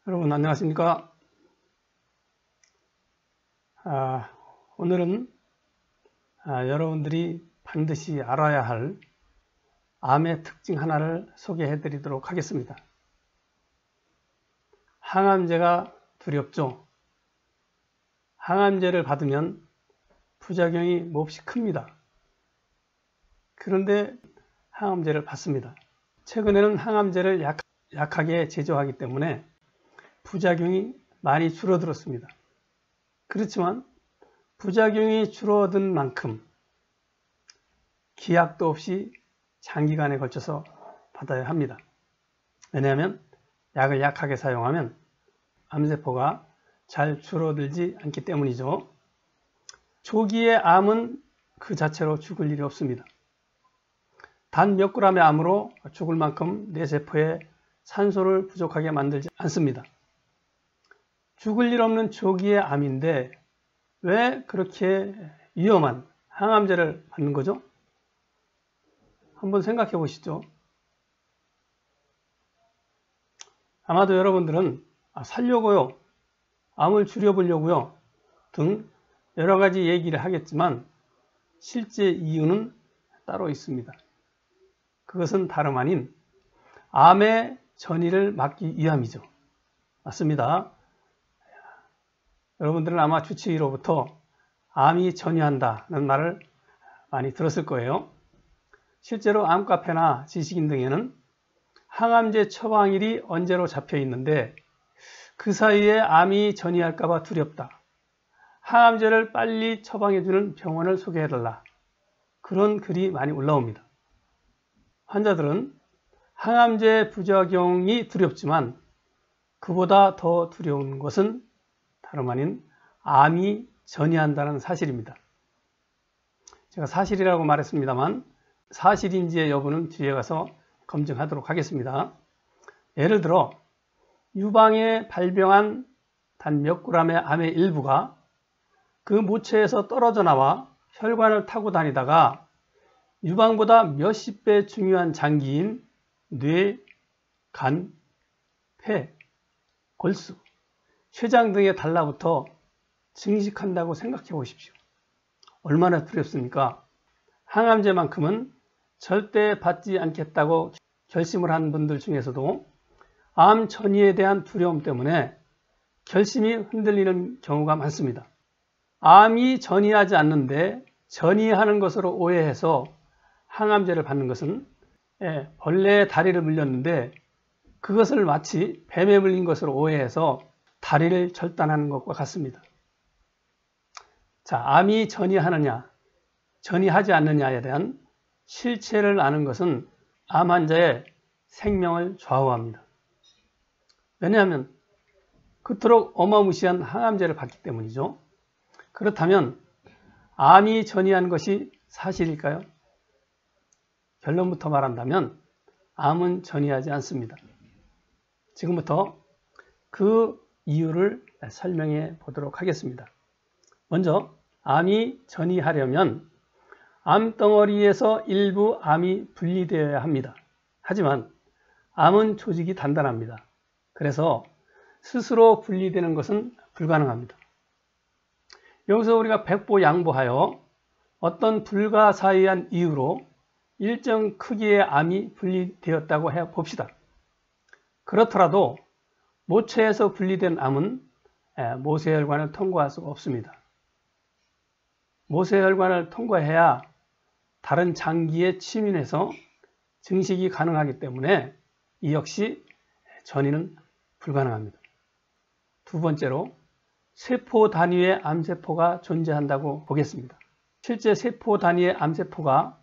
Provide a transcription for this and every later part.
여러분 안녕하십니까? 오늘은 여러분들이 반드시 알아야 할 암의 특징 하나를 소개해 드리도록 하겠습니다. 항암제가 두렵죠? 항암제를 받으면 부작용이 몹시 큽니다. 그런데 항암제를 받습니다. 최근에는 항암제를 약하게 제조하기 때문에 부작용이 많이 줄어들었습니다. 그렇지만 부작용이 줄어든 만큼 기약도 없이 장기간에 걸쳐서 받아야 합니다. 왜냐하면 약을 약하게 사용하면 암세포가 잘 줄어들지 않기 때문이죠. 초기의 암은 그 자체로 죽을 일이 없습니다. 단 몇 그램의 암으로 죽을 만큼 뇌세포에 산소를 부족하게 만들지 않습니다. 죽을 일 없는 초기의 암인데 왜 그렇게 위험한 항암제를 받는 거죠? 한번 생각해 보시죠. 아마도 여러분들은 살려고요, 암을 줄여보려고요 등 여러 가지 얘기를 하겠지만 실제 이유는 따로 있습니다. 그것은 다름 아닌 암의 전이를 막기 위함이죠. 맞습니다. 여러분들은 아마 주치의로부터 암이 전이한다는 말을 많이 들었을 거예요. 실제로 암카페나 지식인 등에는 항암제 처방일이 언제로 잡혀 있는데 그 사이에 암이 전이할까봐 두렵다, 항암제를 빨리 처방해주는 병원을 소개해달라, 그런 글이 많이 올라옵니다. 환자들은 항암제 부작용이 두렵지만 그보다 더 두려운 것은 다름 아닌 암이 전이한다는 사실입니다. 제가 사실이라고 말했습니다만 사실인지의 여부는 뒤에 가서 검증하도록 하겠습니다. 예를 들어 유방에 발병한 단 몇 그램의 암의 일부가 그 모체에서 떨어져 나와 혈관을 타고 다니다가 유방보다 몇십 배 중요한 장기인 뇌, 간, 폐, 골수, 췌장 등에 달라붙어 증식한다고 생각해 보십시오. 얼마나 두렵습니까? 항암제만큼은 절대 받지 않겠다고 결심을 한 분들 중에서도 암 전이에 대한 두려움 때문에 결심이 흔들리는 경우가 많습니다. 암이 전이하지 않는데 전이하는 것으로 오해해서 항암제를 받는 것은 벌레의 다리를 물렸는데 그것을 마치 뱀에 물린 것으로 오해해서 다리를 절단하는 것과 같습니다. 자, 암이 전이하느냐, 전이하지 않느냐에 대한 실체를 아는 것은 암 환자의 생명을 좌우합니다. 왜냐하면 그토록 어마무시한 항암제를 받기 때문이죠. 그렇다면 암이 전이한 것이 사실일까요? 결론부터 말한다면 암은 전이하지 않습니다. 지금부터 그 이유를 설명해 보도록 하겠습니다. 먼저 암이 전이하려면 암덩어리에서 일부 암이 분리되어야 합니다. 하지만 암은 조직이 단단합니다. 그래서 스스로 분리되는 것은 불가능합니다. 여기서 우리가 백보양보하여 어떤 불가사의한 이유로 일정 크기의 암이 분리되었다고 해 봅시다. 그렇더라도 모체에서 분리된 암은 모세혈관을 통과할 수가 없습니다. 모세혈관을 통과해야 다른 장기에 침입해서 증식이 가능하기 때문에 이 역시 전이는 불가능합니다. 두 번째로 세포 단위의 암세포가 존재한다고 보겠습니다. 실제 세포 단위의 암세포가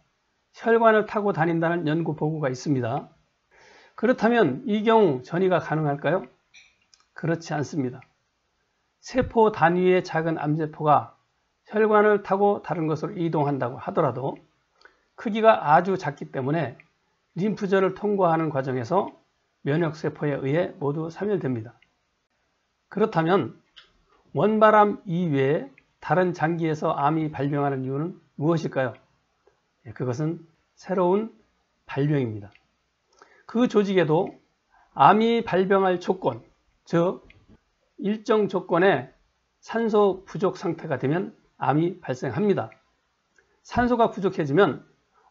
혈관을 타고 다닌다는 연구 보고가 있습니다. 그렇다면 이 경우 전이가 가능할까요? 그렇지 않습니다. 세포 단위의 작은 암세포가 혈관을 타고 다른 곳으로 이동한다고 하더라도 크기가 아주 작기 때문에 림프절을 통과하는 과정에서 면역세포에 의해 모두 사멸됩니다. 그렇다면 원발암 이외에 다른 장기에서 암이 발병하는 이유는 무엇일까요? 그것은 새로운 발병입니다. 그 조직에도 암이 발병할 조건, 즉 일정 조건의 산소 부족 상태가 되면 암이 발생합니다. 산소가 부족해지면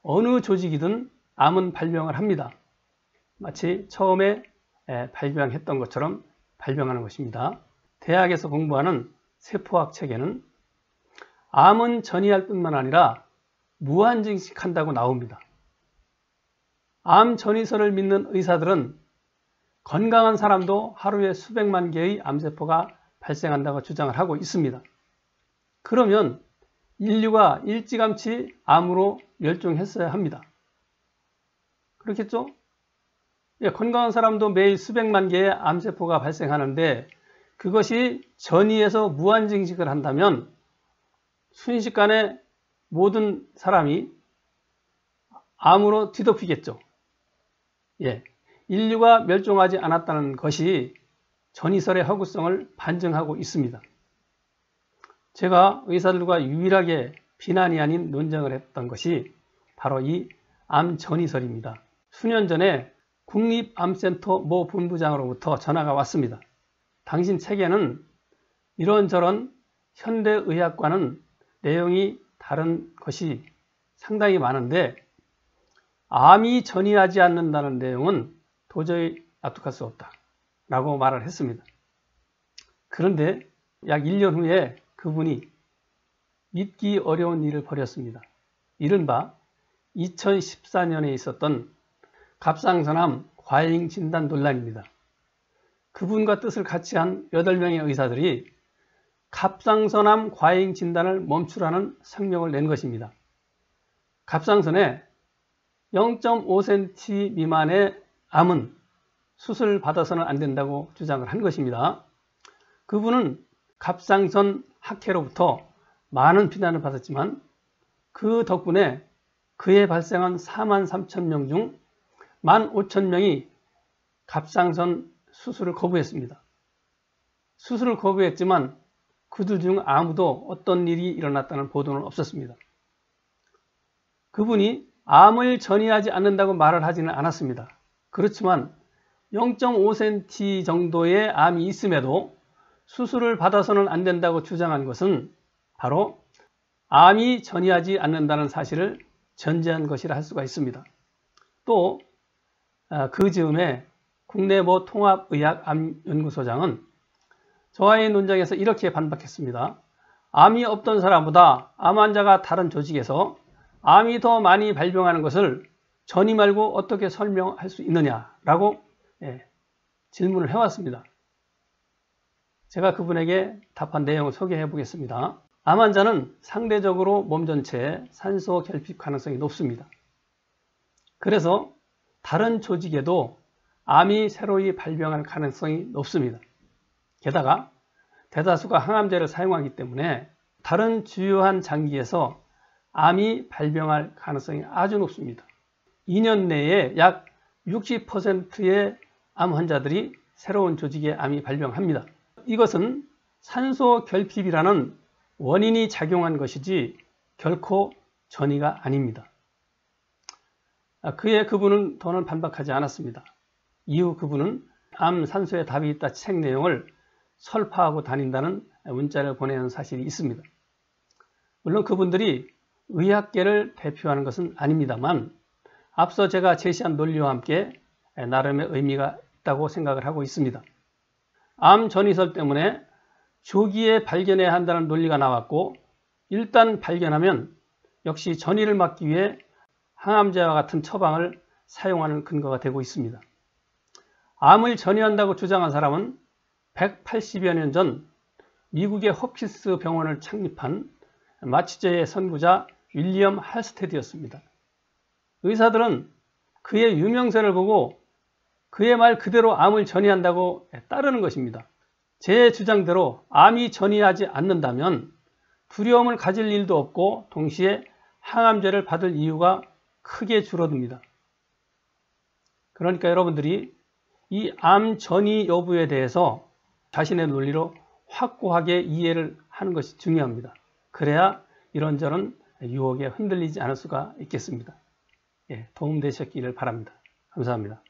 어느 조직이든 암은 발병을 합니다. 마치 처음에 발병했던 것처럼 발병하는 것입니다. 대학에서 공부하는 세포학 책에는 암은 전이할 뿐만 아니라 무한증식한다고 나옵니다. 암 전이설을 믿는 의사들은 건강한 사람도 하루에 수백만 개의 암세포가 발생한다고 주장을 하고 있습니다. 그러면 인류가 일찌감치 암으로 멸종했어야 합니다. 그렇겠죠? 건강한 사람도 매일 수백만 개의 암세포가 발생하는데 그것이 전이해서 무한증식을 한다면 순식간에 모든 사람이 암으로 뒤덮이겠죠. 인류가 멸종하지 않았다는 것이 전이설의 허구성을 반증하고 있습니다. 제가 의사들과 유일하게 비난이 아닌 논쟁을 했던 것이 바로 이 암 전이설입니다. 수년 전에 국립암센터 모 본부장으로부터 전화가 왔습니다. 당신 책에는 이런저런 현대의학과는 내용이 다른 것이 상당히 많은데 암이 전이하지 않는다는 내용은 도저히 납득할 수 없다 라고 말을 했습니다. 그런데 약 1년 후에 그분이 믿기 어려운 일을 벌였습니다. 이른바 2014년에 있었던 갑상선암 과잉 진단 논란입니다. 그분과 뜻을 같이 한 8명의 의사들이 갑상선암 과잉 진단을 멈추라는 성명을 낸 것입니다. 갑상선에 0.5cm 미만의 암은 수술 받아서는 안 된다고 주장을 한 것입니다. 그분은 갑상선 학회로부터 많은 비난을 받았지만 그 덕분에 그에 발생한 43,000명 중 15,000명이 갑상선 수술을 거부했습니다. 수술을 거부했지만 그들 중 아무도 어떤 일이 일어났다는 보도는 없었습니다. 그분이 암을 전이하지 않는다고 말을 하지는 않았습니다. 그렇지만 0.5cm 정도의 암이 있음에도 수술을 받아서는 안 된다고 주장한 것은 바로 암이 전이하지 않는다는 사실을 전제한 것이라 할 수가 있습니다. 또 그 즈음에 국내 모 통합의학암연구소장은 저와의 논쟁에서 이렇게 반박했습니다. 암이 없던 사람보다 암 환자가 다른 조직에서 암이 더 많이 발병하는 것을 전이 말고 어떻게 설명할 수 있느냐라고 질문을 해왔습니다. 제가 그분에게 답한 내용을 소개해 보겠습니다. 암 환자는 상대적으로 몸 전체에 산소 결핍 가능성이 높습니다. 그래서 다른 조직에도 암이 새로이 발병할 가능성이 높습니다. 게다가 대다수가 항암제를 사용하기 때문에 다른 주요한 장기에서 암이 발병할 가능성이 아주 높습니다. 2년 내에 약 60%의 암 환자들이 새로운 조직의 암이 발병합니다. 이것은 산소 결핍이라는 원인이 작용한 것이지 결코 전이가 아닙니다. 그에 그분은 더는 반박하지 않았습니다. 이후 그분은 암 산소에 답이 있다 책 내용을 설파하고 다닌다는 문자를 보내는 사실이 있습니다. 물론 그분들이 의학계를 대표하는 것은 아닙니다만 앞서 제가 제시한 논리와 함께 나름의 의미가 있다고 생각을 하고 있습니다. 암 전이설 때문에 조기에 발견해야 한다는 논리가 나왔고 일단 발견하면 역시 전이를 막기 위해 항암제와 같은 처방을 사용하는 근거가 되고 있습니다. 암을 전이한다고 주장한 사람은 180여 년 전 미국의 호프킨스 병원을 창립한 마취제의 선구자 윌리엄 할스테드였습니다. 의사들은 그의 유명세를 보고 그의 말 그대로 암을 전이한다고 따르는 것입니다. 제 주장대로 암이 전이하지 않는다면 두려움을 가질 일도 없고 동시에 항암제를 받을 이유가 크게 줄어듭니다. 그러니까 여러분들이 이 암 전이 여부에 대해서 자신의 논리로 확고하게 이해를 하는 것이 중요합니다. 그래야 이런저런 유혹에 흔들리지 않을 수가 있겠습니다. 도움되셨기를 바랍니다. 감사합니다.